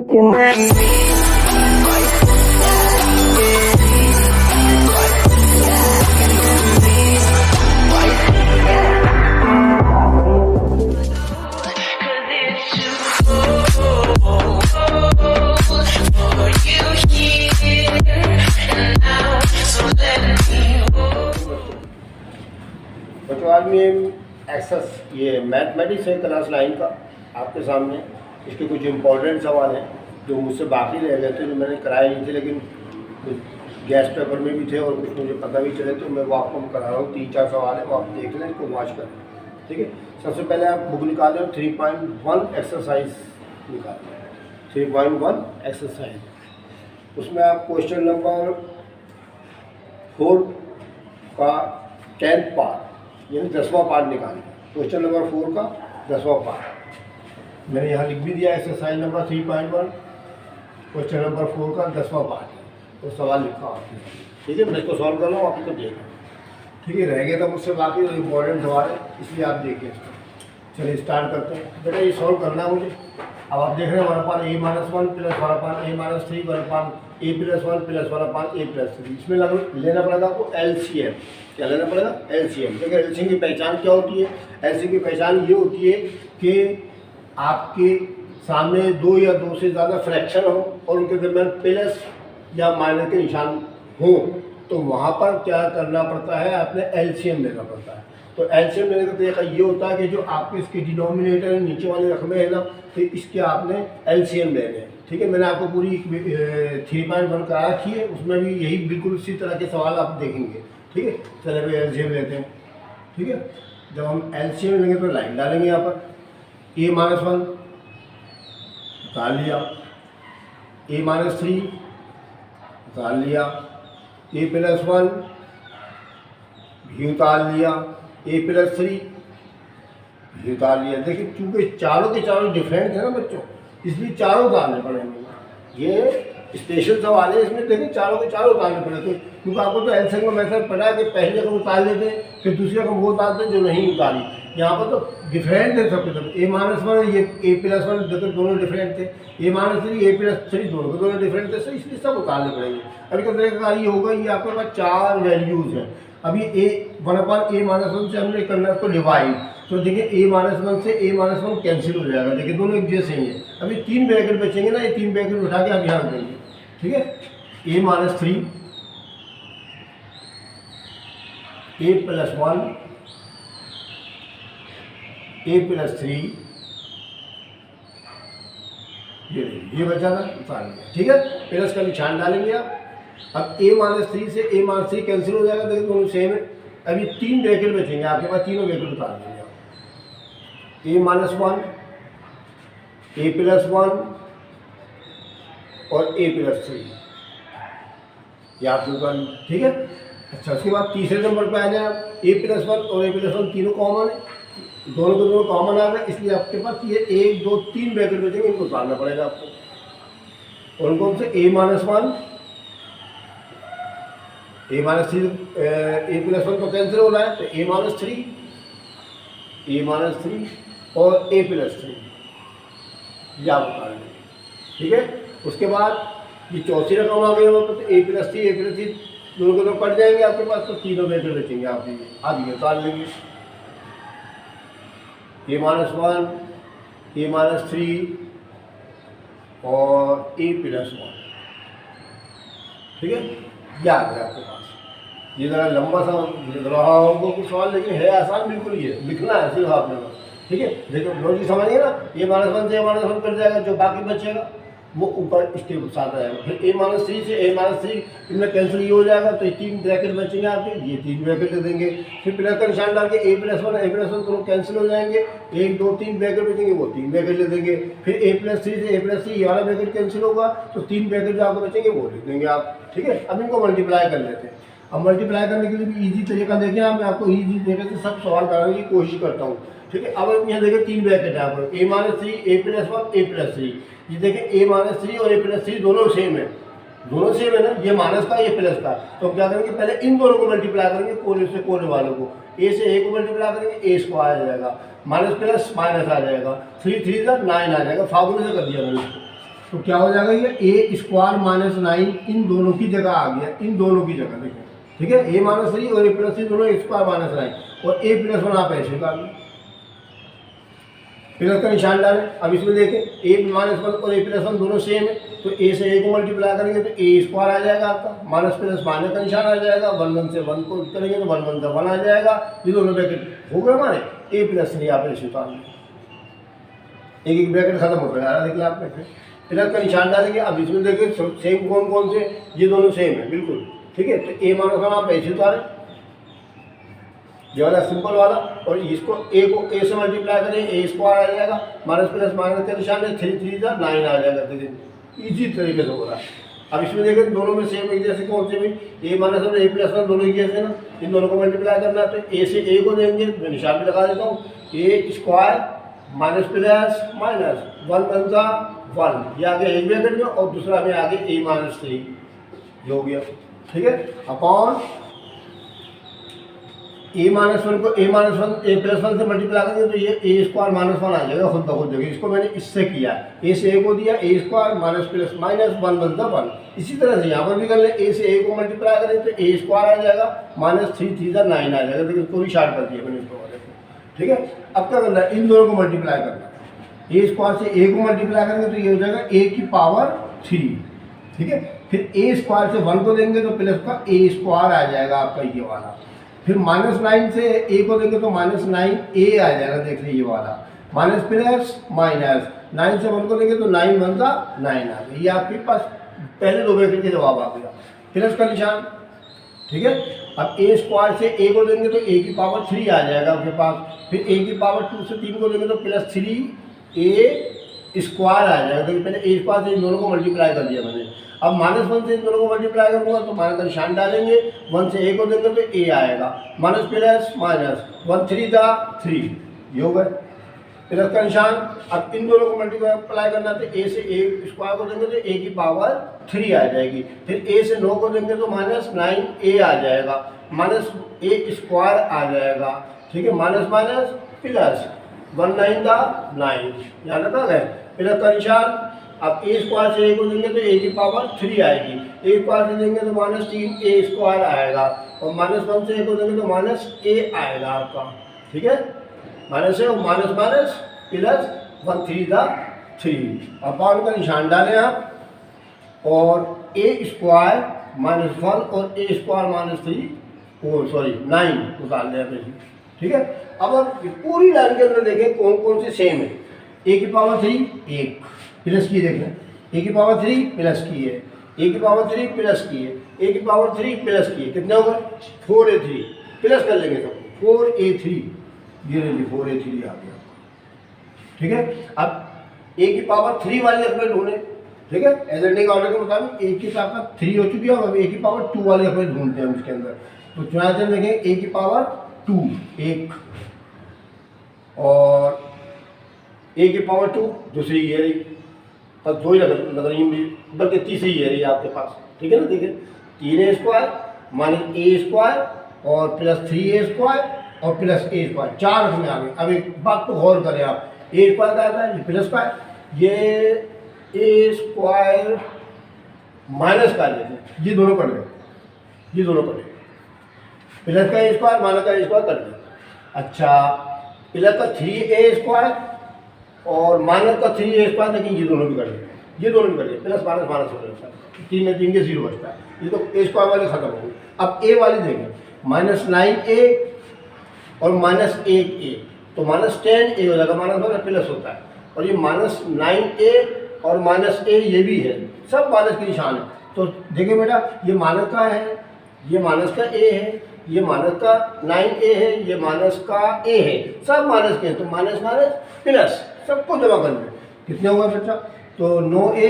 looking at me. बच्चों आज मैं एक्सेस ये मैथमेटिक्स है क्लास 9 का आपके सामने। इसके कुछ इम्पोर्टेंट सवाल हैं जो मुझसे बाकी रह गए थे, जो मैंने कराए नहीं थे, लेकिन कुछ गैस पेपर में भी थे और कुछ मुझे पता भी चले, तो मैं वो आपको करा रहा हूँ। 3-4 सवाल है, वो आप देख लें, इसको वॉच करें, ठीक है। सबसे पहले आप बुक निकालें और 3.1 एक्सरसाइज निकालें। 3.1 एक्सरसाइज, उसमें आप क्वेश्चन नंबर 4 का 10th पार्ट यानी 10वां पार्ट निकालें। क्वेश्चन नंबर 4 का 10वां पार्ट मैंने यहाँ लिख भी दिया। एक्सरसाइज नंबर 3.1 क्वेश्चन नंबर 4 का 10वां पार्ट है, तो सवाल लिखा आपने, ठीक है। मैं इसको सॉल्व कर रहा हूँ, आप इसको देखें, ठीक है। रह गया था मुझसे बाकी जो इम्पोर्टेंट सवाल है, इसलिए आप देखिए इसको। चलिए स्टार्ट करते हैं। बेटा ये सॉल्व करना है मुझे। अब आप देख रहे हैं 1/a-1 plus 1/a-3 1/a+1 plus 1/a+3। इसमें लेना पड़ेगा आपको एलसीएम। क्या लेना पड़ेगा? एलसीएम। देखिए एलसीएम की पहचान क्या होती है? एलसीएम की पहचान ये होती है कि आपके सामने 2 या 2 से ज़्यादा फ्रैक्शन हो और उनके दरमियान प्लस या माइनस के निशान हो, तो वहाँ पर क्या करना पड़ता है? आपने एलसीएम लेना पड़ता है। तो एलसीएम लेने का तरीका ये होता है कि जो आपके इसके डिनोमिनेटर नीचे वाले रकमे हैं ना, तो इसके आपने एलसीएम लेने हैं, ठीक है। मैंने आपको पूरी 3.1 करा रखी है, उसमें भी यही बिल्कुल उसी तरह के सवाल आप देखेंगे, ठीक है। चलिए भाई एलसीएम लेते हैं, ठीक है। जब हम एलसीएम लेंगे तो लाइन डालेंगे यहाँ पर। a-1 निकाल लिया, a-3 निकाल लिया, a+1 भी उतार लिया, a+3 भी उतार लिया। देखिए चूँकि चारों के चारों डिफरेंट है ना बच्चों, इसलिए चारों उतारने पड़ेंगे। ये स्पेशल सवाल है, इसमें देखिए चारों के चारों उतारने पड़े। तो क्योंकि आपको तो एलसीएम का मेथड पता है कि पहले रकम उतार लेते हैं, फिर दूसरी रकम वो उतारते हैं जो नहीं उतारी। यहाँ पर तो डिफरेंट है सबके सब। a-1 ये a+1 देखो दोनों डिफरेंट थे, a-3 a+3 दोनों के दोनों डिफरेंट थे, इसलिए सब उतारने पड़ेंगे। अभी क्या तरीका ये होगा, ये आपके पास 4 वैल्यूज़ हैं। अभी a-1 से हमने करना इसको डिवाइड, तो देखिए a-1 से a-1 कैंसिल हो जाएगा। देखिए दोनों एक जैसे ही हैं। अभी 3 ब्रैकेट बचेंगे ना, ये 3 ब्रैकेट उठा के आप यहाँ रख देंगे, ठीक है। a-3 a+1 a+3 ये बचा था, उतार लिया, ठीक है। प्लस का निशान डालेंगे आप। अब a-3 से a-3 कैंसिल हो जाएगा, देखिए दोनों सेम है। अभी 3 ब्रैकेट बचेंगे आपके पास, तीनों ब्रैकेट उतार देंगे आप। a-1 a+1 और a+3 ये आप उतार, ठीक है। अच्छा उसके बाद तीसरे नंबर पे आ जाए आप। a+1 और a+1 तीनों कॉमन है, दोनों के दोनों कॉमन आ गए, इसलिए आपके पास ये 1 2 3 ब्रैकेट बचेंगे, इनको उतारना पड़ेगा आपको। और उनको से a-1 a-3 a+1 तो कैंसिल हो रहा है, तो a-3 और a+3 ये आप उतार लेंगे, ठीक है। उसके बाद ये चौथी रकम आ गई वहाँ पर, तो a+3 दोनों को तो पड़ जाएंगे आपके पास, तो तीनों ब्रैकेट बचेंगे आप आगे उतार लेंगे। a-1 a-3 और a+1, ठीक है। ये आ गया आपके पास। ये ज़रा लंबा सा रहा होगा कुछ सवाल, लेकिन है आसान बिल्कुल। ये लिखना है सिर्फ आपने बस, ठीक है। देखो लॉजिक समझिए ना, a-1 से a-1 कट जाएगा, जो बाकी बचेगा वो ऊपर इसके साथ आएगा। फिर a-3 से a-3 इनमें कैंसिल ये हो जाएगा, तो ये 3 ब्रैकेट बचेंगे आपके, ये 3 ब्रैकेट दे देंगे। फिर प्लस का निशान डाल के a+1 दोनों कैंसिल हो जाएंगे, 1 2 3 ब्रैकेट बचेंगे, वो 3 ब्रैकेट ले देंगे। फिर a+3 से a+3 ये वाला ब्रैकेट कैंसिल होगा, तो 3 ब्रैकेट जो आपको बचेंगे वो लिख देंगे आप, ठीक है। अब इनको मल्टीप्लाई कर लेते हैं। अब मल्टीप्लाई करने के लिए भी ईजी तरीका देखें, मैं आपको ईजी तरीके से सब सवाल कराने की कोशिश करता हूँ, ठीक है। अब यहाँ देखिए 3 ब्रैकेट है आपको, a-3 a+1 a+3। ये देखिए a-3 और a+3 दोनों सेम है, दोनों सेम है ना, ये माइनस का ये प्लस का। तो हम क्या करेंगे, पहले इन दोनों को मल्टीप्लाई करेंगे, कोने से कोने वालों को। a से a को मल्टीप्लाई करेंगे, a स्क्वायर आ जाएगा, माइनस प्लस माइनस आ जाएगा, 3 3 9 आ जाएगा। फार्मूले से कर दिया मैंने इसको, तो क्या हो जाएगा, ये ए स्क्वायर माइनस 9 इन दोनों की जगह आ गया, इन दोनों की जगह देखो, ठीक है। ए माइनस 3 और ए प्लस 3 दोनों स्क्वायर माइनस 9 और ए प्लस 1 आप ऐसे निकाल लो, प्लस का निशान डालें। अब इसमें देखें ए माइनस 1 और ए प्लस 1 दोनों सेम है, तो ए से ए को मल्टीप्लाई करेंगे तो ए स्क्वायर आ जाएगा आपका, माइनस प्लस माइनस का निशान आ जाएगा, 1 1 से 1 को करेंगे तो 1 1 से 1 आ जाएगा, ये दोनों ब्रैकेट हो गए हमारे। ए प्लस 3 आप ऐसे उतार लें, एक एक ब्रैकेट खत्म हो गया, देखिए आपने प्लस का निशान डालेंगे। अब इसमें देखिए सेम कौन कौन से, ये दोनों सेम है बिल्कुल, ठीक है। तो ए माइनस 1 आप ऐसे उतारें, ये वाला सिंपल वाला, और इसको ए से मल्टीप्लाई करें, ए स्क्वायर आ जाएगा, माइनस प्लस माइनस का निशान है, 3 3 9 आ जाएगा। देखिए इजी तरीके से हो रहा है। अब इसमें देखें दोनों में सेम एक जैसे कौन से भाई, ए माइनस 1 ए प्लस 1 दोनों ही जैसे ना, इन दोनों को मल्टीप्लाई करना है तो ए से ए को देंगे, मैं निशान भी लगा देता हूँ, ए स्क्वायर माइनस प्लस माइनस 1 1 का 1, ये आ गया एक ब्रैकेट में, और दूसरा में आगे ए माइनस 3 जो हो गया, ठीक है, अपॉन ए माइनस 1 को ए माइनस 1 ए प्लस 1 से मल्टीप्लाई करेंगे तो ये ए स्क्वायर माइनस 1 आ जाएगा खुद ब खुद। देखिए इसको मैंने इससे किया, ए से ए को दिया, ए स्क्वायर माइनस प्लस माइनस 1 1 1। इसी तरह से यहाँ पर भी कर ले, ए से ए को मल्टीप्लाई करें तो ए स्क्वायर आ जाएगा, माइनस 3 3 9 आ जाएगा। देखिए इसको भी शार्ट कर दिया मैंने इसको, ठीक है। अब क्या करना है, इन दोनों को मल्टीप्लाई करना है, ए स्क्वायर से ए को मल्टीप्लाई करेंगे तो ये हो जाएगा ए की पावर 3, ठीक है। फिर ए स्क्वायर से 1 को देंगे तो प्लस का ए स्क्वायर आ जाएगा आपका ये वाला, फिर माइनस 9 से ए को देंगे तो माइनस 9 ए आ जाएगा, देख लीजिए ये वाला, माइनस प्लस माइनस 9 से 1 को देंगे तो 9 1 का 9 आ गया। ये आपके पास पहले दो ब्रैकेट के जवाब आ गया, प्लस का निशान, ठीक है। अब ए स्क्वायर से ए को देंगे तो ए की पावर 3 आ जाएगा आपके पास, फिर ए की पावर 2 से 3 को देंगे तो प्लस 3 ए स्क्वायर आ जाएगा। देखिए पहले ए स्क्वायर से इन दोनों को मल्टीप्लाई कर दिया मैंने, अब माइनस 1 से इन दोनों को मल्टीप्लाई करूँगा तो माइनस का निशान डालेंगे, 1 से ए को देंगे तो ए आएगा, माइनस प्लस माइनस 1 3 का 3, ये हो गए प्लस का निशान। अब इन दोनों को मल्टीप्लाई करना तो ए से ए स्क्वायर को देंगे तो ए की पावर 3 आ जाएगी, फिर ए से 9 को देंगे तो माइनस 9 ए आ जाएगा, माइनस ए स्क्वायर आ जाएगा, ठीक है, माइनस माइनस प्लस 1 9 का 9, यहाँ तक आ गए प्लस का निशान। अब ए स्क्वायर से ए को देंगे तो ए की पावर 3 आएगी, ए स्क्वायर से देंगे तो माइनस 3 ए स्क्वायर आएगा, और माइनस 1 से ए को देंगे तो माइनस ए आएगा आपका, ठीक है, माइनस है माइनस माइनस प्लस 1 3 का 3, अपॉन का निशान डालें आप, और ए स्क्वायर माइनस 1 और ए स्क्वायर माइनस 3 ओ सॉरी 9 निकाल लें आप, ठीक है। अब आप पूरी लाइन के अंदर देखें कौन कौन से सेम है, ए की पावर 3 1 प्लस की, देखें ए की पावर 3 प्लस की है, ए की पावर 3 प्लस की है, ए की पावर 3 प्लस की है, कितने हो गए 4a3, प्लस कर लेंगे तो 4a3, ये ले ली 4a3 आ गया, ठीक है। अब ए की पावर 3 वाली अखबार ढूंढे, ठीक है, एजेंडिंग ऑर्डर के मुताबिक ए की ताकत 3 हो चुकी है, अब ए की पावर 2 वाली अखबार ढूंढते हैं उसके अंदर, तो चुनाव से देखें ए की पावर 2 1, और ए की पावर 2 दूसरी ये रही, बस 2 ही लग रही है, बल्कि तीसरी ये रही आपके पास, ठीक है ना। देखिए 3a स्क्वायर माइनस ए स्क्वायर और प्लस 3a स्क्वायर और प्लस ए स्क्वायर, 4 में आ गए। अब एक बात को गौर करें आप, ए स्क्वायर का आता है, ये प्लस का है, ये ए स्क्वायर माइनस का लेते, ये दोनों पढ़ गए, ये दोनों पढ़ गए, प्लस का ए स्क्वायर माइनस का ए स्क्वायर कर दिया। अच्छा प्लस का 3a स्क्वायर और माइनस का 3a स्क्वायर, लेकिन ये दोनों भी कर दिए, ये दोनों भी कर दिए, प्लस माइनस माइनस हो जाता है, 3 में 3 के 0 बचता है, ये तो ए स्क्वायर वाले खत्म हो गए। अब ए वाली देखें, माइनस 9a और माइनस 8a, तो माइनस 10a हो जाएगा, माइनस वाला प्लस होता है, और ये माइनस 9a और माइनस a ये भी है, सब माइनस के निशान है। तो देखिए बेटा ये माइनस का है, ये माइनस का a है, ये माइनस का 9a है, ये माइनस का a है, सब माइनस के हैं, तो माइनस माइनस प्लस सबको जमा कर लें, कितने हुआ बच्चा, तो 9a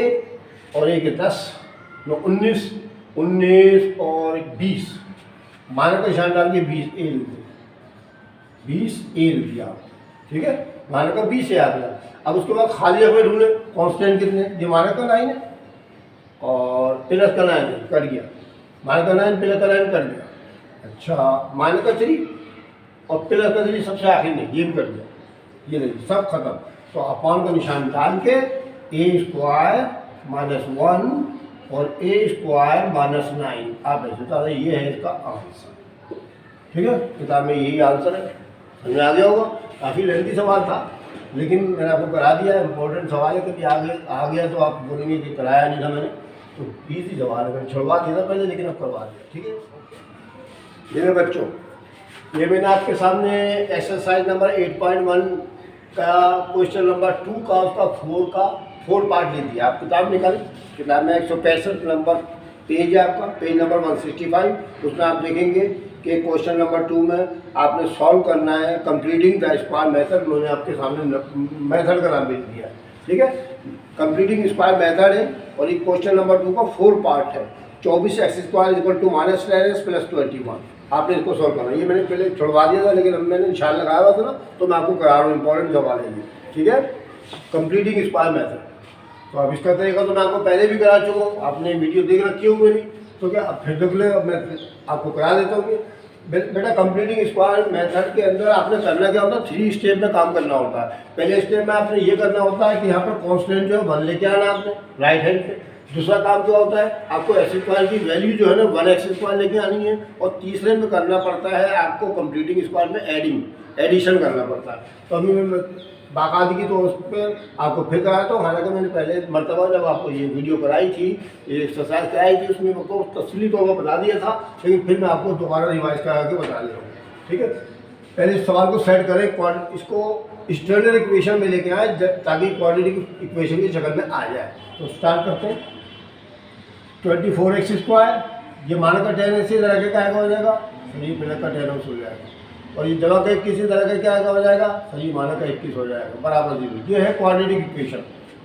और 1 10 9 19 19 और 20, माइनस का निशान डाल के 20a लिख दिया, 20a लिख दिया, ठीक है, माइनस का 20 आ गया। अब उसके बाद खाली हमें ढूंढे कॉन्स्टेंट कितने, ये माइनस का 9 है और प्लस का 9 है, कट गया, माइनस का 9 प्लस का 9 कट गया। अच्छा माइनस का 3 और प्लस का 3 सबसे आखिर में ये भी कर दिया, ये नहीं सब खत्म। तो अपॉन का निशान डाल के ए स्क्वायर -1 और a² -9। आप ऐसे बता दें, ये है इसका आंसर। ठीक है, किताब में यही आंसर है। समझ में आ गया होगा। काफ़ी लेंथी सवाल था, लेकिन मैंने आपको करा दिया। इंपॉर्टेंट सवाल है, कभी आगे आ गया तो आप बोलेंगे कि कराया नहीं था मैंने, तो ईजी सवाल है। मैंने छुड़वा दिया था पहले, लेकिन अब करवा दिया। ठीक है, ये बच्चों, ये मैंने आपके सामने एक्सरसाइज नंबर 8.1 का क्वेश्चन नंबर 2 का उसका 4 पार्ट ले दिया। आप किताब निकालें, किताब में 165 नंबर पेज है आपका, पेज नंबर 165। उसमें आप देखेंगे कि क्वेश्चन नंबर 2 में आपने सॉल्व करना है कंप्लीटिंग द स्क्वायर मेथड। उन्होंने आपके सामने मेथड का नाम भेज दिया। ठीक है, कंप्लीटिंग स्क्वायर मेथड है, और ये क्वेश्चन नंबर 2 का 4 पार्ट है। 24x² = -10x + 21। आपने इसको सॉल्व करना है। ये मैंने पहले छुड़वा दिया था, लेकिन अब मैंने निशान लगाया हुआ था ना, तो मैं आपको करा रहा हूँ। इंपॉर्टेंट सवाल है ये। ठीक है, कंप्लीटिंग स्क्वायर मेथड। तो अब इसका तरीका तो मैं आपको पहले भी करा चुका हूँ, आपने वीडियो देख रखी हो मेरी, तो क्या अब फिर देख ले, अब मैं आपको करा देता हूँ कि बेटा कंप्लीटिंग स्क्वायर मेथड के अंदर आपने करना क्या होता है, 3 स्टेप में काम करना होता है। पहले स्टेप में आपने ये करना होता है कि यहाँ पर कॉन्स्टेंट जो है 1 लेके आना आपने राइट हैंड पे। दूसरा काम क्या होता है, आपको x² की वैल्यू जो है ना 1x² लेके आनी है। और तीसरे में करना पड़ता है आपको कंप्लीटिंग स्क्वायर में एडिशन करना पड़ता है। तो अभी मैं बाकायदगी तो उस पर आपको फिर कराता हूँ। हालांकि मैंने पहले मरतबा जब आपको ये वीडियो कराई थी, ये एक्सरसाइज कराई थी, उसमें आपको तफसीली तौर पर बता दिया था, लेकिन फिर मैं आपको दोबारा रिवाइज करा के बता दे रहा हूँ। ठीक है, पहले इस सवाल को सेट करें, इसको स्टैंडर्ड इक्वेशन में लेके आए ताकि क्वाड्रेटिक इक्वेशन की शक्ल में आ जाए। तो स्टार्ट करते हैं। 24x², ये माना का 10 इसी तरह के क्या हो जाएगा, सही मिनट का 10 हो जाएगा। और ये जगह का 21 तरह का क्या हो जाएगा, सही माना का 21 हो जाएगा, बराबर 0। ये है क्वाड्रेटिक इक्वेशन।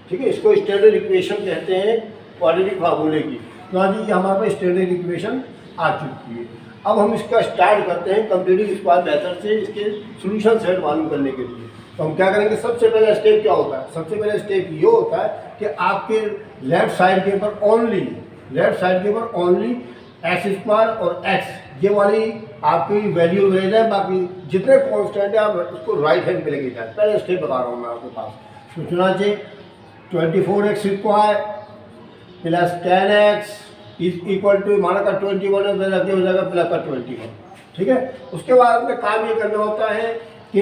ठीक है, इसको स्टैंडर्ड इक्वेशन कहते हैं क्वाड्रेटिक फार्मूले की। तो आज ये हमारे पास स्टैंडर्ड इक्वेशन आ चुकी है। अब हम इसका स्टार्ट करते हैं कंप्लीटिंग स्क्वायर मेथड से, इसके सोल्यूशन सेट मालूम करने के लिए। तो हम क्या करेंगे, सबसे पहला स्टेप क्या होता है, सबसे पहला स्टेप ये होता है कि आपके लेफ्ट साइड के ऊपर ओनली x² और x, ये वाली आपकी वैल्यू रह जाए, बाकी जितने कॉन्स्टेंट है आप उसको राइट हैंड पे लेके जाए। पहले स्टेप बता रहा हूँ मैं आपके पास। सोचना चाहिए 24x² + 10x = माना का 21 है, हो जाएगा प्लस का 21। ठीक है, उसके बाद अपने काम ये करना होता है कि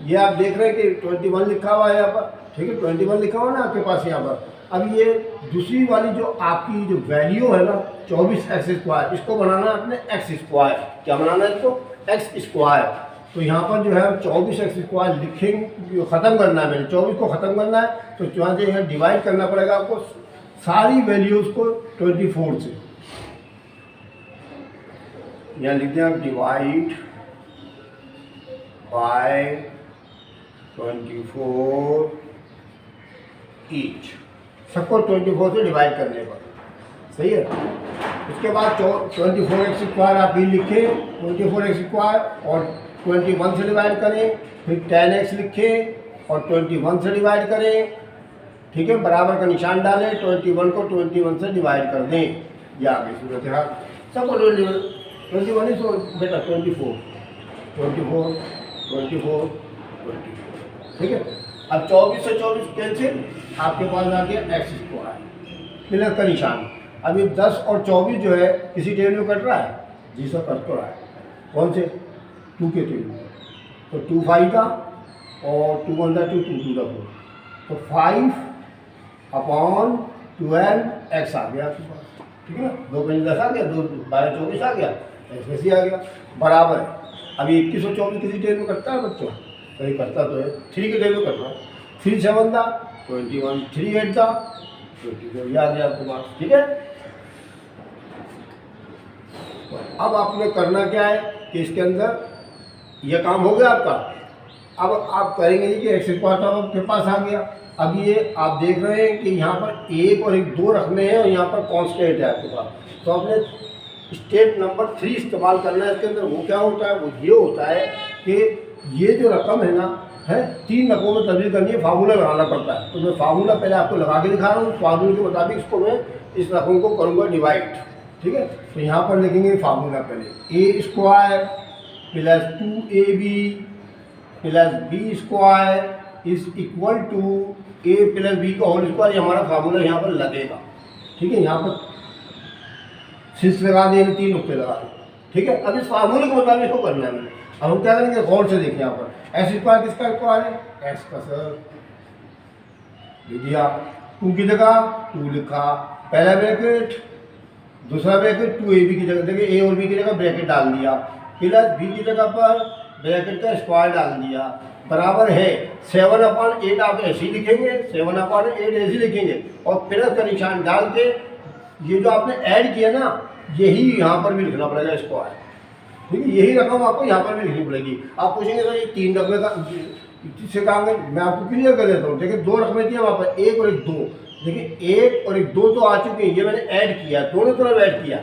ये आप देख रहे हैं कि 21 लिखा हुआ है यहाँ पर। ठीक है, 21 लिखा हुआ ना आपके पास यहाँ पर। अब ये दूसरी वाली जो आपकी जो वैल्यू है ना 24x², इसको बनाना है अपने x²। क्या बनाना है इसको, x²। तो यहाँ पर जो है 24x² लिखेंगे, ख़त्म करना है मैंने 24 को ख़त्म करना है। तो यहाँ से यहाँ डिवाइड करना पड़ेगा आपको सारी वैल्यूज़ को 24 से। यहाँ लिखते हैं आप डिवाइड बाय 24 ईच, सबको 24 से डिवाइड करने पर। सही है, उसके बाद 24x² आप भी लिखें, 24x² और 21 से डिवाइड करें, फिर 10x लिखें और 21 से डिवाइड करें। ठीक है, बराबर का निशान डालें, 21 को 21 से डिवाइड कर दें। या आगे सूरत है सबको 21 ही, सो बेटा 24। ठीक है, अब 24 से 24 कैंसिल, आपके पास आ गया x², प्लस का निशान। अब ये 10 और 24 जो है किसी टेबल में कट रहा है, जी सर कट तो रहा है। कौन से, 2 के टेबल में। तो 2 5 का और 2 1 2 2 2 4, तो 5/12x आ गया आपके पास। ठीक है ना, 2 5 10 आ गया, 2 12 24 आ गया, ऐसे ही आ गया, बराबर है। अभी 21 और 24 किसी टेबल में कटता है बच्चों, सही करता तो है, 3 के टेबल में कट रहा है। 3 7 था 21, 3 8 था 24, ये आ गया आपके पास। ठीक है, अब आपने करना क्या है कि इसके अंदर ये काम हो गया आपका। अब आप करेंगे कि x² तो आपके पास आ गया। अब ये आप देख रहे हैं कि यहाँ पर 1 और 2 रखने हैं और यहाँ पर कांस्टेंट है आपके पास। तो आपने स्टेप नंबर 3 इस्तेमाल करना है इसके अंदर। वो क्या होता है, वो ये होता है कि ये जो रकम है ना, है 3 रकमों में तब्दील करनी है, फार्मूला लगाना पड़ता है। तो मैं फार्मूला पहले आपको लगा के दिखा रहा हूँ, फार्मूले के मुताबिक इसको मैं इस रकम को करूँगा डिवाइड। ठीक है, तो यहाँ पर लिखेंगे फार्मूला पहले, a² + 2ab + b² = ए प्लस बी का होल स्क्वायर, हमारा फार्मूला यहाँ पर लगेगा। ठीक है, यहाँ पर सिंस लगा दिए, 3 नुक्ते लगा दिए। ठीक है, अब इस फार्मूले के मुताबिक इसको करना है मैंने। अब हम क्या करेंगे, गौर से देखें, यहाँ पर एक्स स्क्वायर किसका स्क्वायर है, एक्स का सर दे दिया, 2 की जगह 2 लिखा, पहला ब्रैकेट, दूसरा ब्रैकेट 2ab की जगह, देखिए ए और बी की जगह ब्रैकेट डाल दिया, प्लस बी की जगह पर ब्रैकेट का स्क्वायर डाल दिया, बराबर है 7/8। आप ऐसे ही लिखेंगे, 7/8 ऐसे ही लिखेंगे, और प्लस का निशान डाल के ये जो आपने ऐड किया ना, यही यहाँ पर भी लिखना पड़ेगा स्क्वायर। ठीक है, यही रकम आपको यहाँ पर भी लिखनी पड़ेगी। आप पूछेंगे सर ये 3 रकमें का किससे काम है, मैं आपको क्लियर कर देता हूँ। देखिए 2 रकमें थी वहाँ पर, 1 और 1 2। देखिए 1 और 1 2 तो आ चुके हैं, ये मैंने ऐड किया, दोनों तरफ ऐड किया,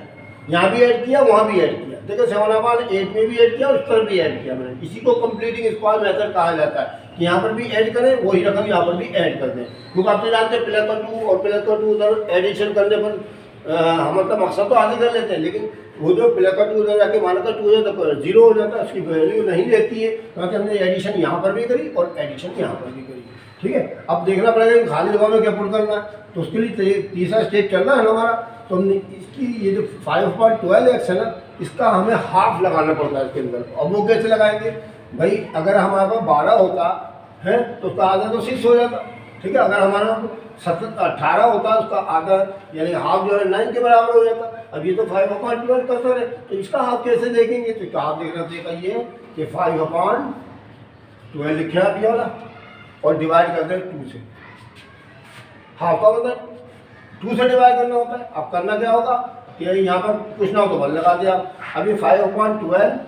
यहाँ भी ऐड किया, वहाँ भी ऐड किया। देखिए 7/8 में भी ऐड किया और उस तरफ भी ऐड किया मैंने। इसी को कंप्लीटिंग स्क्वायर मेथड कहा जाता है कि यहाँ पर भी ऐड करें, वही रकम यहाँ पर भी ऐड कर दें। क्योंकि आप तो जानते हैं प्लस का 2 और प्लस का 2 उधर एडिशन करने पर हम मतलब मकसद तो आगे कर लेते हैं, लेकिन वो जो प्लस का 2 उधर जाके माना का 2 तो 0 हो जाता है, उसकी वैल्यू नहीं रहती है। क्योंकि हमने एडिशन यहाँ पर भी करी और एडिशन यहाँ पर भी करी। ठीक है, अब देखना पड़ेगा कि खाली जगह में क्या पुट करना है, तो उसके लिए तीसरा स्टेप चलना है हमारा। तो हमने इसकी ये जो 5/12x है ना, इसका हमें हाफ लगाना पड़ता है इसके अंदर। अब वो कैसे लगाएंगे भाई, अगर हमारे पास 12 होता है तो उसका आधा तो 6 हो जाता। ठीक है, अगर हमारा 18 होता है उसका आधा यानी हाफ जो है 9 के बराबर हो जाता। अब ये तो 5/12 करता है, तो इसका हाफ कैसे देखेंगे, तो इसका हाफ देखना देगा ये कि 5/12 लिखे आप ये वाला और डिवाइड करते हैं 2 से। हाफ का मतलब 2 से डिवाइड करना होता है। अब करना क्या होगा कि यहाँ पर कुछ ना हो तो 1 लगा दिया। अब ये 5/12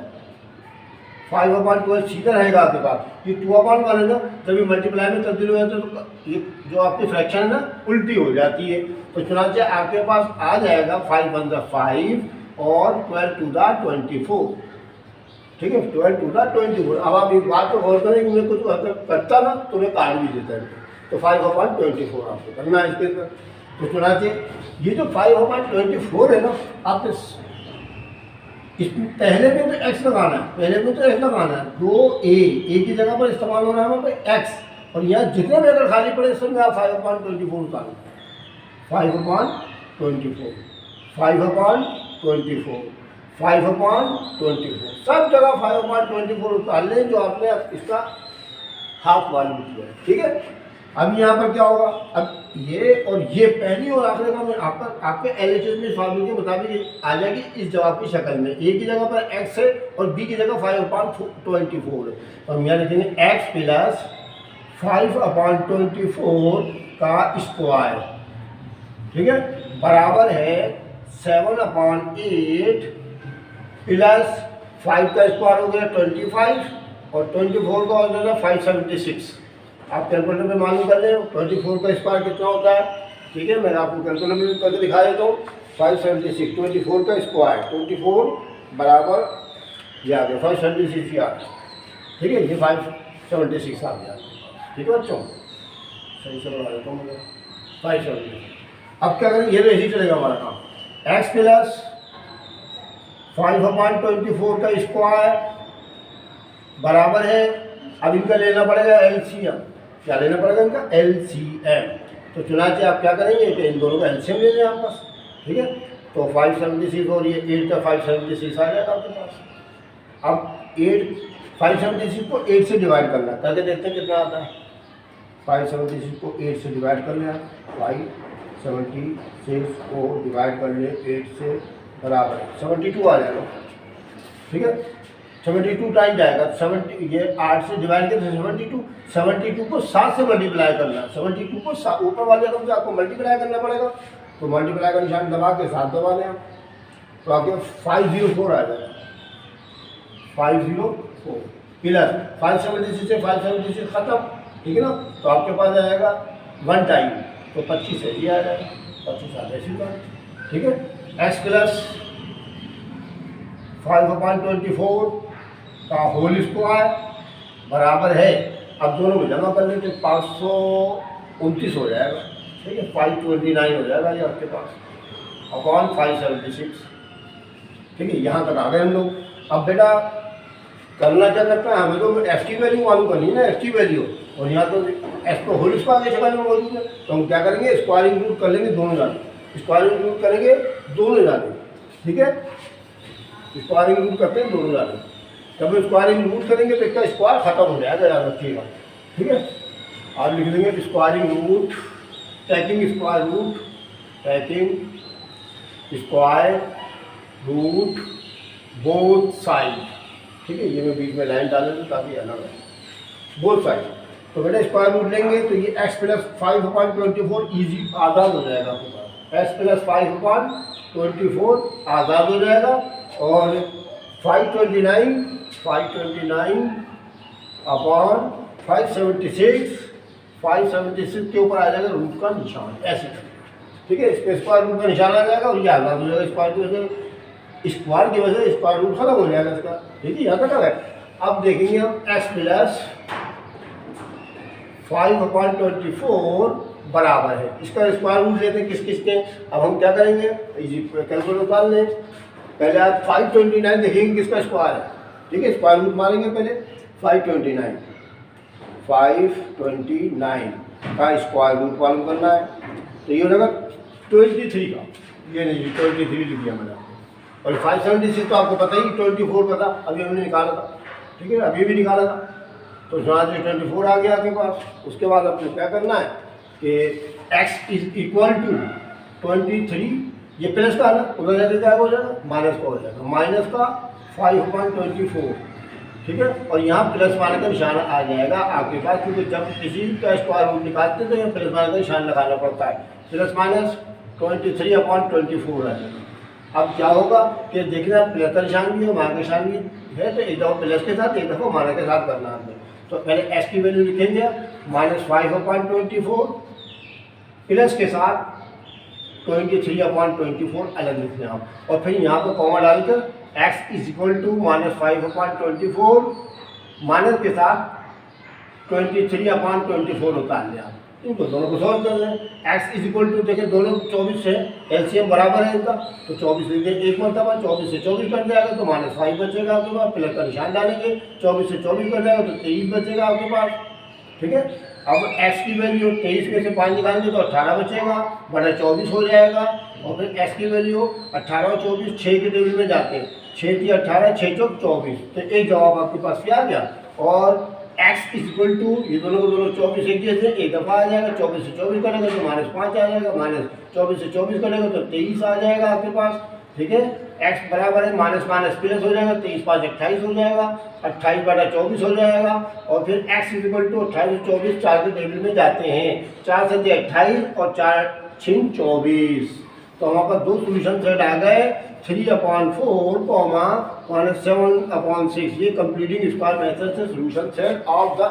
सीधा रहेगा आपके पास, ये 2/1 है ना, जब ये मल्टीप्लाई में तब्दील हो जाता है तो ये जो आपकी फ्रैक्शन है ना उल्टी हो जाती है। तो चुनाचे आपके पास आ जाएगा 5 1 5 और 12 2 24। ठीक है, 12 2 24। अब आप एक बात को गौर करें कि मैं कुछ करता ना तो मैं काट भी देता है। तो 5/24 आपको करना है इसके अंदर। तो चुनाचे ये जो 5/24 है ना, आपने इसमें पहले में तो x लगाना है, पहले में तो x लगाना है। 2a की जगह पर इस्तेमाल हो रहा है हमारे पे x, और यहाँ जितने भी अगर खाली पड़े इसमें आप 5/24 उतारें। 5/24 सब जगह 5/24 उतार लें जो आपने इसका हाफ वाल्यूम किया है। ठीक है, अब यहाँ पर क्या होगा, अब ये और ये पहली और आखिरी का में आपके LHS में फार्मूले के मुताबिक आ जाएगी इस जवाब की शक्ल में। ए की जगह पर x है और b की जगह 5/24 है। तो हम यहाँ लिखेंगे x प्लस 5/24 का स्क्वायर, ठीक है, बराबर है 7/8 प्लस 5 का स्क्वायर हो गया 25 और 24 का हो जाएगा 576। आप कैलकुलेटर में मालूम कर लें 24 का स्क्वायर कितना होता है। ठीक है, मैं आपको कैलकुलेटर में करके दिखा देता हूँ। 576 24 का स्क्वायर 24 बराबर ये आ गया 576 आ गया। ठीक है, ये 576 आ गया। ठीक है बच्चों, सही से बना देता हूँ मुझे 576। अब क्या करें, ये तो ऐसे ही चलेगा हमारा काम। x प्लस 5/24 का स्क्वायर बराबर है, अब इनका लेना पड़ेगा LCM। क्या लेना पड़ेगा इनका LCM। तो चुनाचे आप क्या करेंगे कि इन दोनों का LCM ले लें आप पास। ठीक है, तो 576 और ये 8 का 576 आ जाएगा आपके पास। अब 576 को 8 से डिवाइड करना है, करके देखते हैं कितना आता है। 576 को 8 से डिवाइड कर लें, 576 को डिवाइड कर ले 8 से बराबर 72 आ जाएगा। ठीक है, 72 टाइम जाएगा। 70 ये 8 से डिवाइड करके 72 को 7 से मल्टीप्लाई करना है। 72 को ऊपर वाले रकम से आपको मल्टीप्लाई करना पड़ेगा। तो मल्टीप्लाई का निशान दबा के 7 दबा लें आप, तो आपके 504 आ जाएगा। 504 प्लस 576 से 576 खत्म। ठीक है ना, तो आपके पास आ जाएगा 1 टाइम, तो 25 ऐसी आ जाएगा। 25 आ जाएगा। ठीक है, x प्लस 5/24 का होल स्क्वायर बराबर है, अब दोनों में जमा कर लेते 529 हो जाएगा। ठीक है, 529 हो जाएगा ये आपके पास अपॉन 576। ठीक है, यहाँ तक आ गए हम लोग। अब बेटा करना क्या करता है, हमें तो एस की वैल्यू मालूम करनी है ना, एस की वैल्यू, और यहाँ तो एस तो होल स्क्वायर के शक्ल में मौजूद है, तो हम क्या करेंगे, स्क्वायरिंग रूट कर लेंगे दोनों जाने, स्क्वायरिंग रूट करेंगे दोनों जाने, ठीक है, स्क्वायरिंग रूट करते हैं दोनों जाने। जब स्क्वायरिंग रूट करेंगे तो इसका स्क्वायर खत्म हो जाएगा, याद रखिएगा, ठीक है। आप लिख देंगे squaring root, taking square root, taking square root both side, ठीक है। ये मैं बीच में लाइन डाल दूँ ताकि अलग है, बोथ साइड। तो बेटा स्क्वायर रूट लेंगे तो ये x प्लस 5/24 ईजी आज़ाद हो जाएगा आपके पास, x प्लस 5/24 आज़ाद हो जाएगा, और 576 के ऊपर आ जाएगा रूट का निशान, ऐसे, ठीक है। इस पर स्क्वायर रूट का निशान आ जाएगा और ये आज़ाद हो जाएगा, स्क्वायर की वजह से स्क्वायर रूट खत्म हो जाएगा इसका, ठीक है, यहाँ तक है। अब देखेंगे हम x प्लस 5/24 बराबर है, इसका स्क्वायर रूट लेते हैं किस किस के। अब हम क्या करेंगे, इसी कैलकुलेटर निकाल लें। पहले आप 529 देखेंगे किसका स्क्वायर है, ठीक है, स्क्वायर रूट मारेंगे पहले 529 का स्क्वायर रूट मालूम करना है, तो ये हो जाएगा 23 का, ये नहीं 23 लिख दिया मैंने, और 576 तो आपको पता ही 24 पता, अभी हमने निकाला था, ठीक है, अभी भी निकाला था, तो यहाँ से 24 आ गया आपके पास। उसके बाद आपको क्या करना है कि x इज इक्वल टू 23, ये प्लस का है ना, उधर जाके क्या हो जाएगा, माइनस का हो जाएगा, माइनस का 5/24, ठीक है, और यहाँ प्लस माइनस का निशान आ जाएगा आपके पास, क्योंकि जब किसी का स्क्वायर रूट निकालते हैं तो यहाँ प्लस माइनस का निशान लगाना पड़ता है, प्लस माइनस 23/24 आ जाएगा। अब क्या होगा कि देखना प्लस का निशान भी है, माइनस का निशान भी है, तो एक दफ़ा प्लस के साथ एक दफ़ा माइनस के साथ करना है। तो पहले एस की वैल्यू लिखेंगे -5/24, प्लस के साथ 23/24 अलग लिखना हम, और फिर यहाँ पर कॉमा डालकर x is equal to -5/24 minus के साथ 23/24 उतार लिया। इनको दोनों को सॉल्व कर लें। x इज इक्वल टू देखें दोनों 24 है, एलसीएम बराबर है इनका, तो 24 लिख दें एक मरतबा, 24 से 24 कट जाएगा तो -5 बचेगा आपके पास, प्लस का निशान डालेंगे, 24 से 24 कट जाएगा तो 23 बचेगा आपके पास, ठीक है। अब x की वैल्यू 23 में से 5 निकालेंगे तो 18 बचेगा, बड़ा 24 हो जाएगा, और फिर x की वैल्यू 18 और 24 6 के टेबल में जाते हैं, 6 × 18 6 × 24, तो एक जवाब आपके पास क्या आ गया। और x इज इक्वल टू ये दोनों को दोनों 24 एक जैसे एक दफ़ा आ जाएगा, 24 से 24 करेंगे तो -5 आ जाएगा, -24 से 24 करेंगे तो 23 आ जाएगा आपके पास, ठीक है। x बराबर है माइनस माइनस प्लस हो जाएगा, 23 × 5 28 हो जाएगा, 28/24 हो जाएगा, और फिर x इज इक्वल टू 28 और 24 4 के टेबल में जाते हैं, 4 से 28 और 4 × 24, तो हमारे पास दो सोल्यूशन सेट आ गए, 3/4, -7/6, ये कंप्लीटिंग स्क्वायर मेथड से सोल्यूशन सेट ऑफ द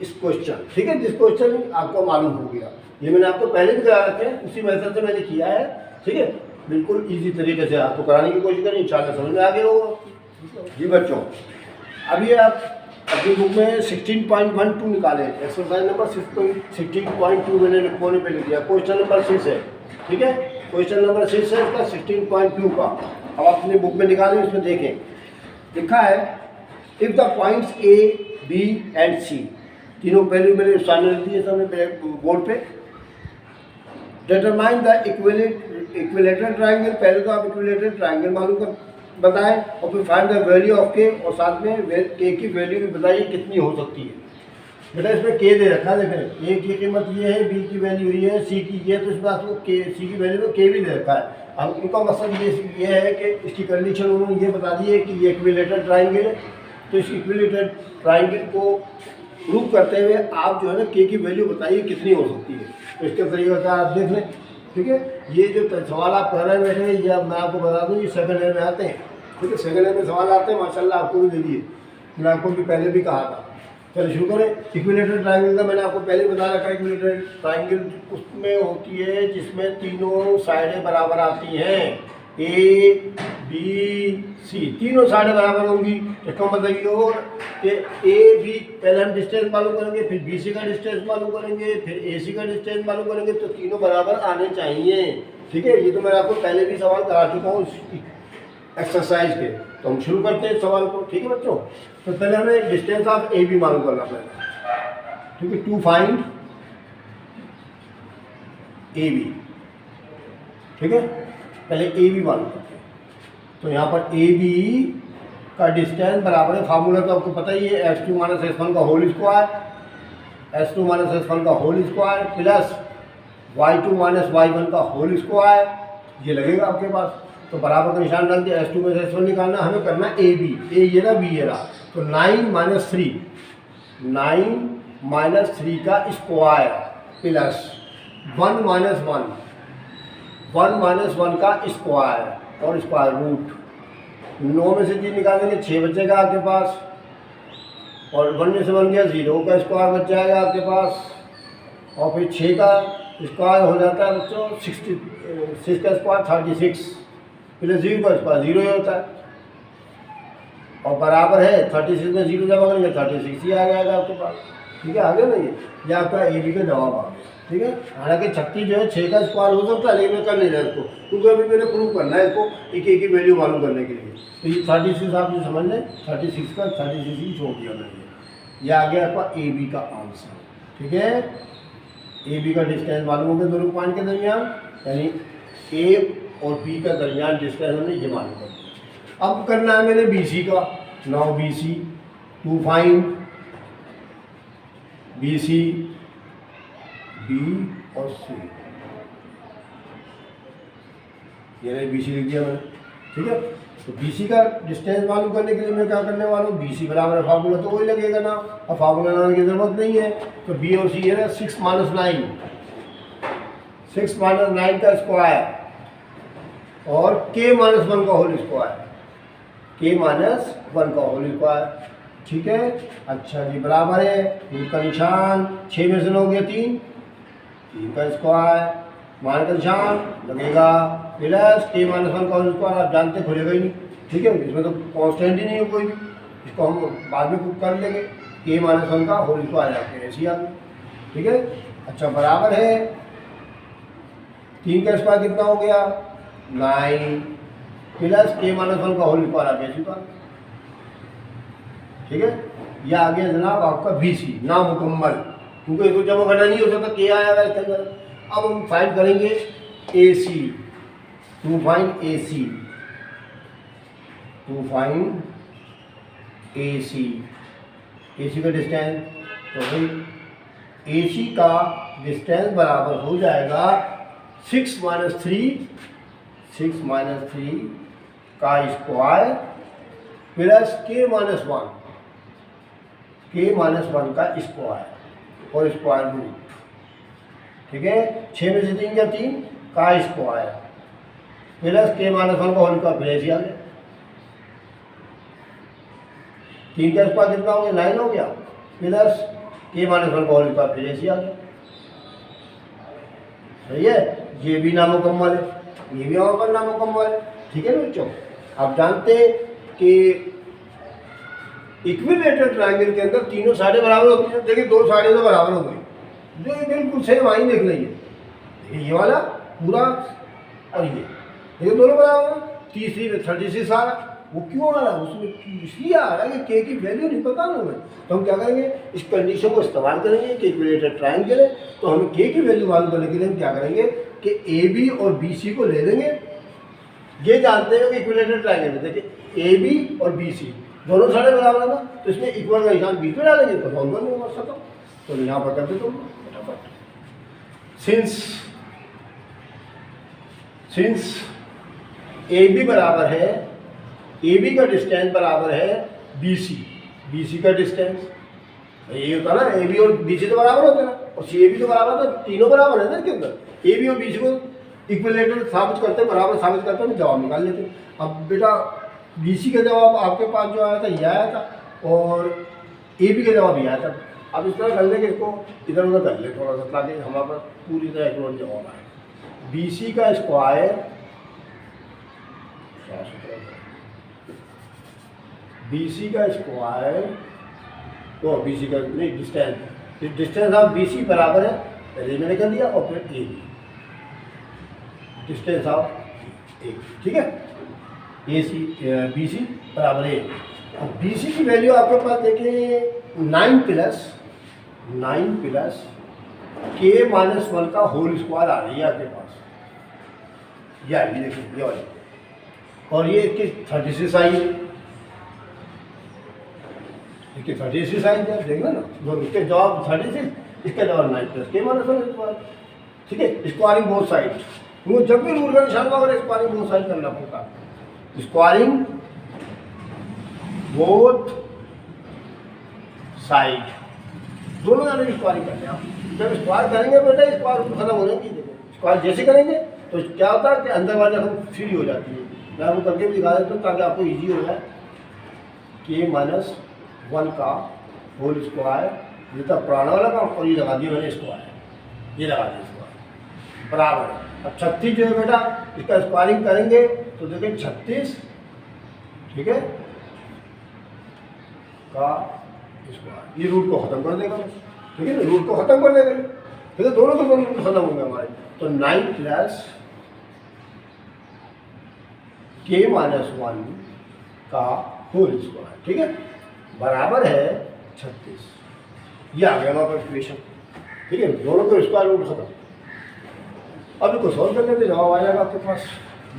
इस क्वेश्चन, ठीक है। जिस क्वेश्चन आपको मालूम हो गया, ये मैंने आपको पहले भी करा रखे हैं, उसी मेथड से मैंने किया है, ठीक है। बिल्कुल इजी तरीके से आपको कराने की कोशिश करें, इंशाल्लाह समझ में आ गया होगा जी बच्चों। अभी आप अपनी बुक में 16.12 निकालें, एक्सरसाइज नंबर 16.2 मैंने कोने पे लिख दिया, क्वेश्चन नंबर 6 है, ठीक है, क्वेश्चन नंबर 6 है इसका 16.2 का। अब आप अपनी बुक में निकालें, इसमें देखें लिखा है if the points A, B and C, तीनों वैल्यू मेरे सामने लिख दिए सामने बोर्ड पे। डिटरमाइन द इक्विलेटरल ट्राइंगल, पहले तो आप इक्विलेटरल ट्राइंगल मालूम कर बताएं, और फिर फाइंड द वैल्यू ऑफ के, और साथ में के की वैल्यू भी बताइए कितनी हो सकती है। बेटा इसमें के दे रखा है, देखें ए की कीमत ये है, बी की वैल्यू ये है, सी की ये, तो इस बात को के सी की वैल्यू में के भी दे रखा है। अब उनका मकसद ये है कि इसकी कंडीशन उन्होंने ये बता दी है कि ये इक्विलेटरल ट्राइंगल है, तो इस इक्विलेटरल ट्राइंगल को प्रूव करते हुए आप जो है ना के की वैल्यू बताइए कितनी हो सकती है। तो इसके तरीके आप देख लें, ठीक है। ये जो सवाल आप कर रहे हैं बैठे हैं, ये अब मैं आपको बता दूँ, ये सेकंड ईयर में आते हैं, ठीक है, सेकंड ईयर में सवाल आते हैं, माशाल्लाह आपको भी दे दिए, मैंने आपको भी पहले भी कहा था। चलिए शुरू करें। इक्विलेटरल ट्राइंगल का मैंने आपको पहले बता रखा है, इक्विलेटरल ट्राइंगल उसमें होती है जिसमें तीनों साइडें बराबर आती हैं, ए बी सी, तीनों साइडें बराबर होंगी। इसका मतलब ये हो कि ए बी, पहले हम डिस्टेंस मालूम करेंगे, फिर बी सी का डिस्टेंस मालूम करेंगे, फिर ए सी का डिस्टेंस मालूम करेंगे, तो तीनों बराबर आने चाहिए, ठीक है। ये तो मैं आपको पहले भी सवाल करा चुका हूँ एक्सरसाइज के। तो हम शुरू करते हैं सवाल को, ठीक है बच्चों। तो पहले हमें डिस्टेंस ऑफ ए बी मालूम करना पड़ेगा, ठीक है। टू फाइंड ए बी, ठीक है। पहले ए बी मालूम करते हैं। तो यहाँ पर ए बी का डिस्टेंस बराबर है, फार्मूला तो आपको पता ही है, S2 माइनस S1 का whole square, S2 minus S1 का whole square plus Y2 minus Y1 का होल स्क्वायर, ये लगेगा आपके पास। तो बराबर का निशान डाल दिया, S2 में से S1 निकालना, हमें करना ए बी, ए ये रहा, बी ये रहा। तो 9 माइनस 3 का स्क्वायर प्लस 1 माइनस 1 का स्क्वायर और स्क्वायर रूट। 9 में से 3 निकालेंगे 6 बचेगा आपके पास, और 1 में से 1 गया 0 का स्क्वायर बच जाएगा आपके पास, और फिर 6 का स्क्वायर हो जाता है बच्चों 6 का स्क्वायर 36 प्लस 0 का स्क्वायर 0 ही होता है, और बराबर है 36 में 0 जमा करेंगे 36 ही आ जाएगा आपके पास, ठीक है। आगे ना ये आपका ए बी का जवाब आ गया, ठीक है। हालांकि 36 जो है 6 का स्क्वायर हो सकता है, लेकिन मैं कर नहीं रहा इसको, क्योंकि अभी मैंने प्रूव करना है इसको एक एक की वैल्यू मालूम करने के लिए। तो ये 36 आप जो समझ लें, 36 का 36 ही छोड़ दिया मैंने। ये आ गया आपका ए बी का आंसर, ठीक है। ए बी का डिस्टेंस मालूम हो गया दोनों पॉइंट के दरमियान, यानी ए और बी का दरमियान डिस्टेंस हमने ये मालूम कर दिया। अब करना है मैंने बी सी का। Now B C, to find B C, B और सी, ये नहीं बी सी लिख दिया मैंने, ठीक है। तो बी सी का डिस्टेंस मालूम करने के लिए मैं क्या करने वाला हूँ, बी सी बराबर फार्मूला तो वही लगेगा ना, अब फार्मूला लगाने की जरूरत नहीं है। तो बी और सी है ना 6 माइनस 9 का स्क्वायर और k माइनस 1 का होल स्क्वायर, k माइनस 1 का होल स्क्वायर, ठीक है। अच्छा जी, बराबर है, रूट का निशान 6 में से 9 गया 3 का स्क्वायर, मान का निशान लगेगा प्लस k माइनस 1 का होल स्क्वायर, आप जानते खुलेगा ही नहीं, ठीक है। इसमें तो कांस्टेंट ही नहीं है कोई भी, इसको हम बाद में कुछ कर लेंगे। k माइनस 1 का होल स्क्वायर आपके ऐसे ही आ गया, ठीक है। अच्छा, बराबर है 3 का स्क्वायर कितना हो गया 9 प्लस k माइनस 1 का होल स्क्वायर आप ऐसे ही, ठीक है। यह आ गया जनाब आपका बी सी नामुकम्मल, क्योंकि इसको जमा करना नहीं हो सकता, के आया इसके अंदर। अब हम फाइंड करेंगे A C, to find A C, to find A C, A C का डिस्टेंस। तो भाई ए सी का डिस्टेंस बराबर हो जाएगा 6 माइनस 3 का स्क्वायर प्लस k माइनस 1 का स्क्वायर और स्क्वायर रूट, ठीक है। 6 में से 3 का 3 का स्क्वायर प्लस k माइनस 1 का होल का फिर ऐसे आ गया, 3 का स्क्वायर कितना हो गया 9 हो गया, प्लस k माइनस 1 का होल का फिर ऐसे आ गया, सही है। ये भी नामुकम्मल है, ये भी और पर नामुकम्मल है, ठीक है बच्चों। आप जानते हैं कि इक्विलेटरल ट्रायंगल के अंदर तीनों साइडें बराबर होती हैं। देखिए 2 साइडें तो बराबर हो गई, जो बिल्कुल सेम आई देख लीजिए, देखिए ये वाला पूरा और ये देखिए दोनों बराबर। तीसरी में 36 आ रहा, वो क्यों आ रहा, उसमें इसलिए आ रहा है कि k की वैल्यू नहीं पता ना हमें। तो हम क्या करेंगे, इस कंडीशन को इस्तेमाल करेंगे कि इक्विलेटरल ट्रायंगल है, तो हमें k की वैल्यू मालूम करने के लिए हम क्या करेंगे कि ए बी और बी सी को ले लेंगे। ये जानते हैं कि इक्विलेटरल ट्रायंगल है, देखिए ए बी और बी सी दोनों साइड बराबर है ना, तो इसमें इक्वल का निशान बीच में डालेंगे तो सॉल्व नहीं हो सकता। तो यहाँ पर कर देता हूँ फटाफट। सिंस ए बी बराबर है, ए बी का डिस्टेंस बराबर है बी सी का डिस्टेंस, ये होता ना ए बी और बी सी तो बराबर होते ना, और सी ए बी तो बराबर, तो तीनों बराबर है ना इसके अंदर। ए बी और बी सी को इक्विलेटरल साबित करते हैं, बराबर साबित करते हैं, जवाब निकाल लेते हैं। अब बेटा बी सी का जवाब आपके पास जो आया था ये आया था, और ए बी का जवाब ये आया था। अब इस तरह कर लेंगे, इसको इधर उधर कर ले थोड़ा सा, ताकि हमारे पास पूरी तरह एक जवाब आए। बी सी का स्क्वायर, बी सी का स्क्वायर, तो बी सी का नहीं डिस्टेंस ऑफ बी सी बराबर है, पहले मैंने कर दिया, और फिर ए बी डिस्टेंस ऑफ ए, ठीक है। ए सी बी सी बराबर ए। अब बी सी की वैल्यू आपके पास देखिए 9 प्लस के माइनस 1 का होल स्क्वायर आ रही है आपके पास, ये देखिए ये वाली, और ये इसकी 36 आई है, इसके 36 आई है, देखना ना, जो इसके जवाब 36, इसका जवाब 9 प्लस के माइनस 1 स्क्वायर। ठीक है, स्क्वायरिंग बोथ साइड, वो जब भी रूल का निशान होगा स्क्वायरिंग बोथ साइड करना पड़ता, स्क्वायरिंग बोथ साइड, दोनों जाने स्क्वायरिंग करते हैं आप। जब स्क्वायर करेंगे बेटा स्क्वायर खत्म हो जाएंगी, स्क्वायर जैसे करेंगे तो क्या होता है कि अंदर वाले हम फ्री हो जाती है। मैं आपको करके भी दिखा देता हूँ ताकि आपको इजी हो जाए। के माइनस 1 का होल स्क्वायर, ये तो पुराना वाला काम, और ये लगा दिया मैंने स्क्वायर, ये लगा दिया स्क्वायर बराबर है। अब 36 जो है बेटा इसका स्क्वायरिंग करेंगे तो देखिए 36, ठीक है, का स्क्वायर, ये रूट को खत्म कर देगा, ठीक है ना, रूट को खत्म कर देगा, ठीक है, दोनों के दोनों खत्म होंगे हमारे। तो 9 प्लस के माइनस 1 का होल स्क्वायर, ठीक है, बराबर है 36। ये आ गया हमारे पास इक्वेशन, ठीक है, दोनों के स्क्वायर रूट खत्म। अब इसको सॉल्व करने पे जवाब आ जाएगा आपके पास,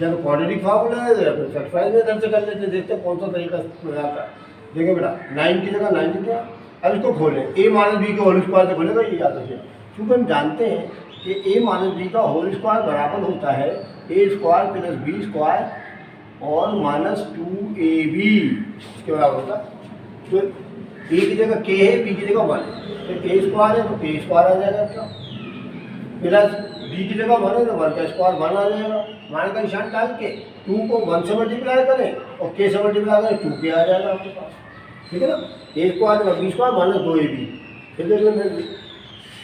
या तो क्वाड्रेटिक फार्मूला है या फिर फैक्टराइज मेथड से कर लेते, देखते हैं कौन सा तरीका आता है। देखिए बेटा 9 की जगह 9 क्या, अब इसको खोलें, ए माइनस बी के होल स्क्वायर से खोलेगा, ये याद रखिए, क्योंकि हम जानते हैं कि ए माइनस बी का होल स्क्वायर बराबर होता है ए स्क्वायर प्लस बी स्क्वायर और माइनस 2ab, इसके बराबर होता है। तो ए की जगह के है, बी की जगह 1 है, तो ए स्क्वायर है तो के स्क्वायर आ जाएगा आपका, प्लस बी की जगह 1 है तो 1 का स्क्वायर 1 आ जाएगा, मान का निशान डाल के 2 को 1 से मल्टीप्लाई करें और के से मल्टीप्लाई करें 2 के आ जाएगा आपके पास, ठीक है ना। ए स्क्वायर में बी स्क्वायर माइनस 2ab,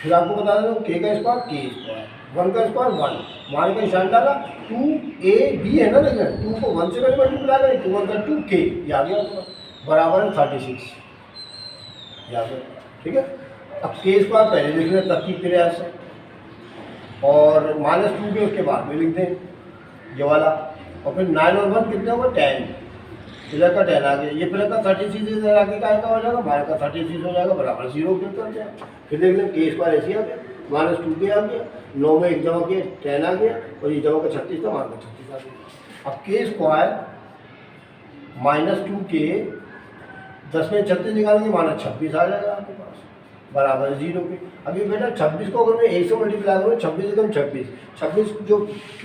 फिर आपको बता दें के का स्क्वायर के स्क्वायर, 1 का स्क्वायर 1, मान का निशान डाला 2ab है ना, लेकिन 2 को 1 से मल्टीप्लाई करें 2 1 का 2k, ये आ गया बराबर है 36, यहाँ पे, ठीक है। अब के स्क्वायर पहले लिख लें तरकीब के लिहाज से, और माइनस 2 के उसके बाद में लिख दें ये वाला, और फिर 9 और 1 कितने होगा 10, प्लस का 10 आ गया, ये प्लस का 36 आगे का हो जाएगा, माइनस का 36 हो जाएगा, बराबर 0 क्लिक कर दिया। फिर देख लें के स्क्वायर ऐसे आ गया, माइनस 2 के आ गया, 9 में 1 जमा किया 10 आ गया, और ये जमा का 36 था, माइनस 36 आ गया। अब के स्क्वायर माइनस 2 के 10 में 36 निकालेंगे, माइनस 26 आ जाएगा आपके पास, बराबर 0 के। अभी बेटा 26 को अगर मैं 1 से मल्टीप्लाई करूँ, 26 एकदम 26 जो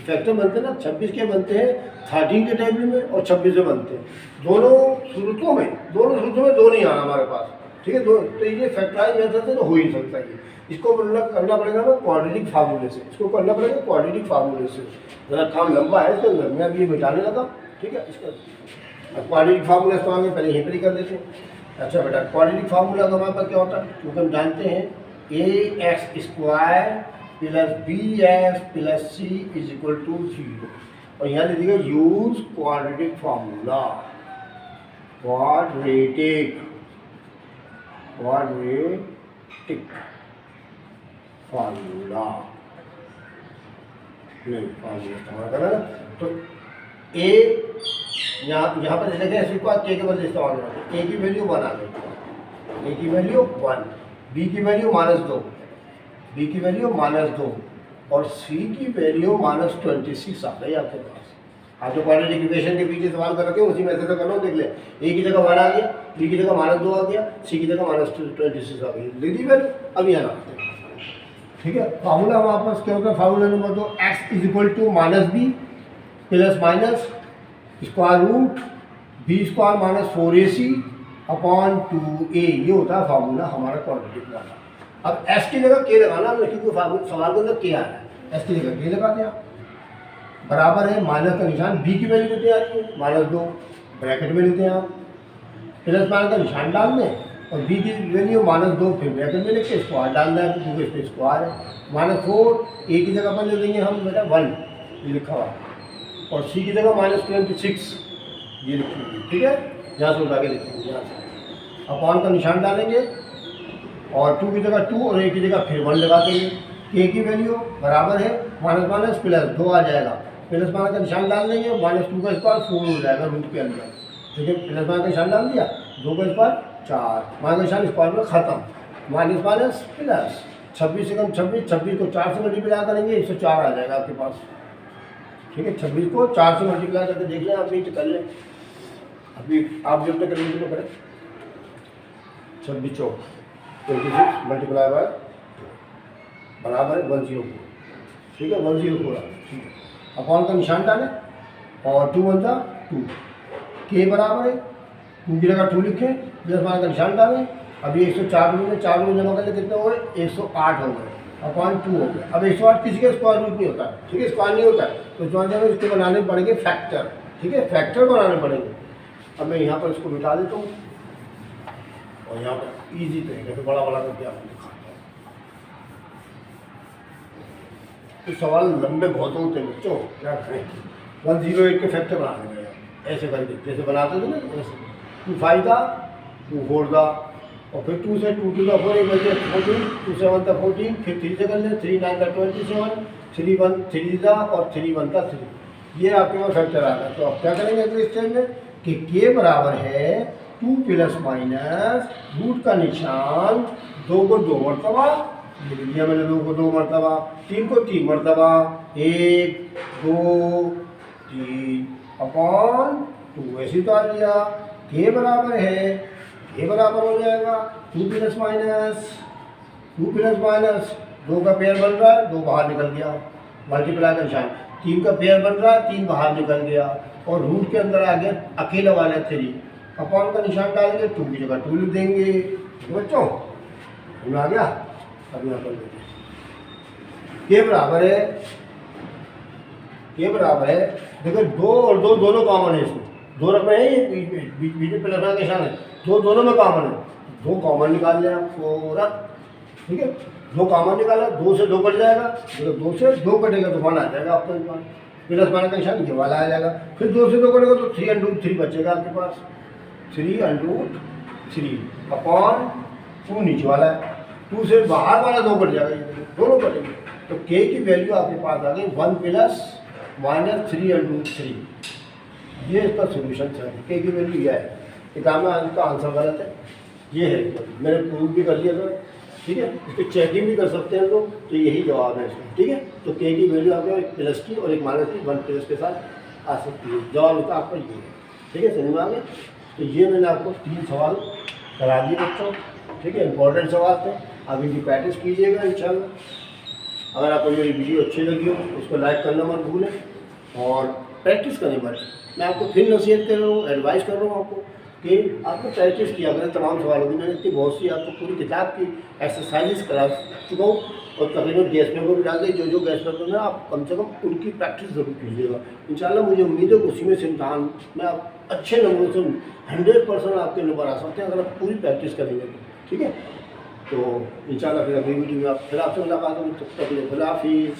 फैक्टर बनते हैं ना, 26 के बनते हैं 13 के टेबल में और 26 में बनते हैं, दोनों सूरतों में दो नहीं आना हमारे पास, ठीक है। तो ये फैक्टराइज मेथड से तो हो ही सकता है, इसको मतलब करना पड़ेगा ना क्वाड्रेटिक फार्मूले से, इसको करना पड़ेगा क्वाड्रेटिक फार्मूले से, ज़रा काम लंबा है इसके अंदर, मैं अभी ये मिटाने लगा, ठीक है। इसका क्वाड्रेटिक फार्मूला इस्तेमाल में पहले यहीं पर ही कर देते हैं। अच्छा बेटा क्वाड्रेटिक फार्मूला का हमारे पास क्या होता है, क्योंकि हम जानते हैं ax square plus bx plus c is equal to 0, और यहाँ लिखिएगा use quadratic formula, quadratic formula नहीं फार्मूला इस्तेमाल करना ना, तो a यहाँ पर देखें ऐसे को के बदले इस्तेमाल होना, ए की वैल्यू 1 आ गई, ए की वैल्यू 1, बी की वैल्यू -2, बी की वैल्यू -2 और सी की वैल्यू -26 आ गई आपके पास। आप जो क्वाड्रेटिक इक्वेशन के पीछे सवाल कर रखे हैं उसी में से तो करना, देख ले, ए की जगह 1 आ गया, बी की जगह -2 आ गया, सी की जगह -26 आ गई, लिख दी वैल्यू। अब यहाँ लगाते हैं, ठीक है। फार्मूला हमारे पास क्या होगा, formula number 2 x is equal to -b plus minus square root B square minus 4ac upon 2a, ये होता है फार्मूला हमारा क्वाड्रेटिक वाला। अब s की जगह k लगाना, क्योंकि सवाल के अंदर k आ रहा है, s की जगह k लगा दिया, बराबर है माइनस का निशान, b की वैल्यू कितनी आ रही है -2, ब्रैकेट में लेते हैं आप, प्लस माइनस का निशान डाल दें और b की वैल्यू -2 फिर ब्रैकेट में लेके स्क्वायर डालना है, क्योंकि इस पर स्क्वायर है, -4, a की जगह पर ले देंगे हम बेटा 1, ये लिखा हुआ, और सी की जगह -26 ये लिखेंगे, ठीक है। यहाँ से उठा के लिखेंगे, यहाँ से अपॉन का निशान डालेंगे और 2 की जगह 2 और a की जगह फिर 1 लगा देंगे, k की वैल्यू बराबर है माइनस प्लस 2 आ जाएगा, प्लस माइनस का निशान डाल देंगे, -2 का स्क्वायर 4 हो जाएगा रूट के अंदर। ठीक है, प्लस माइनस का निशान डाल दिया, 2 का स्क्वायर 4, माइनस का निशान स्क्वायर में खत्म, माइनस माइनस प्लस, 26 से कम 26, 26 को 4 से मल्टीप्लाई करेंगे 104 आ जाएगा आपके पास। ठीक है, 26 को 4 से मल्टीप्लाई करके देख लें, आप नहीं तो कर लें, अभी आप जब तक करेंगे तो करें। 26 चौक 26 मल्टीप्लाई बाय बराबर है 104। ठीक है, 104। ठीक है, अपॉन का निशान डालें और 2 1 2, के बराबर है 2 की जगह 2 लिखें, प्लस माइनस का निशान डालें। अभी 104 में 4 में जमा करके कितने हो गए, 108 हो गए, अपॉन 2 हो गया। अब 108 किसी का स्क्वायर रूट नहीं होता है। ठीक है, स्क्वायर नहीं होता है, तो इसको बनाने पड़ेंगे फैक्टर। ठीक है, फैक्टर बनाने पड़ेंगे। अब मैं यहाँ पर इसको मिटा देता हूँ और यहाँ पर इजी तरीके से बड़ा बड़ा करके आपको दिखाता हूँ। तो सवाल लंबे बहुत होते हैं बच्चों, क्या करें। 108 के फैक्टर बना देंगे ऐसे करके, जैसे बनाते थे ना ऐसे। 2 5 था, 2 4 था, और फिर 2 से 2 2 का 4 1 बचे 14, 2 7 था 14, फिर 3 से कर लें, 3 9 था 27, 3 1 3 था और 3 1 था 3। ये आपके पास फैक्टर आ गया। तो अब क्या करेंगे अगले स्टेज में कि के बराबर है 2 प्लस माइनस रूट का निशान 2 को 2 मरतबा लिख दिया मैंने, 2 को 2 मरतबा, 3 को 3 मरतबा, 1 2 3 अपॉन 2 ऐसे तो आ लिया। के बराबर है, के बराबर हो जाएगा 2 प्लस माइनस 2 का पेयर बन रहा है, 2 बाहर निकल गया, मल्टीप्लाई का निशान, 3 का पेयर बन रहा है, 3 बाहर निकल गया, और रूट के अंदर आ गया अकेला वाला 3, अपॉन का निशान डालेंगे, 2 की जगह 2 लिख देंगे। बच्चों समझ आ गया। अब यहाँ पर देखिए के बराबर है, देखो 2 और 2 दोनों कॉमन है, इसमें 2 रकमें हैं, ये बीच में प्लस का निशान है, 2 दोनों में कॉमन है, 2 कॉमन निकाल लिया पूरा। ठीक है, 2 कॉमन निकाला, 2 से 2 कट जाएगा, तो 2 से 2 कटेगा तो 1 आ जाएगा आपका निशान, प्लस माइनस का निशान ये वाला आ जाएगा। फिर 2 से 2 कटेगा तो 3√3 बचेगा आपके पास, 3√3 अपॉन 2 नीचे वाला है, 2 से बाहर वाला 2 कट जाएगा, दोनों कटेंगे। तो के की वैल्यू आपके पास आ गई 1 प्लस माइनस 3√3। ये इसका सोल्यूशन है, के की वैल्यू यह है। किताब में इसका आंसर गलत है, ये है, मैंने प्रूव भी कर दिया था। ठीक है, इसको चेकिंग भी कर सकते हैं लोग, तो यही जवाब है इसका। ठीक है, तो के की वैल्यू आपको एक प्लस की और एक माइनस की 1 प्लस के साथ आ सकती है, जवाब इसका आपका ये है। ठीक है, समझ में आ गया। तो ये मैंने आपको 3 सवाल करा दिए बच्चों। ठीक है, इंपॉर्टेंट सवाल थे, आप इनकी प्रैक्टिस कीजिएगा इंशाल्लाह। अगर आपको मेरी वीडियो अच्छी लगी हो उसको लाइक करना मत भूलें और प्रैक्टिस करनी मत। मैं आपको फिर नसीहत कर रहा हूँ, एडवाइस कर रहा हूँ आपको कि आपको प्रैक्टिस किया करें तमाम सवालों की। मैंने इतनी बहुत सी आपको पूरी किताब की एक्सरसाइजेस करा चुका हूँ और तकरीबन गैस पेपर भी डाल दी, जो गैस पेपर में आप कम से कम उनकी प्रैक्टिस ज़रूर कीजिएगा। इंशाल्लाह मुझे उम्मीद है उसी में से इम्तहान में आप अच्छे नंबरों से 100% आपके नंबर आ सकते हैं अगर आप पूरी प्रैक्टिस करेंगे तो। ठीक है, तो इंशाल्लाह फिर अगली वीडियो में फिर आपसे मुलाकात होगी, तब तक के लिए खुदा हाफिज़।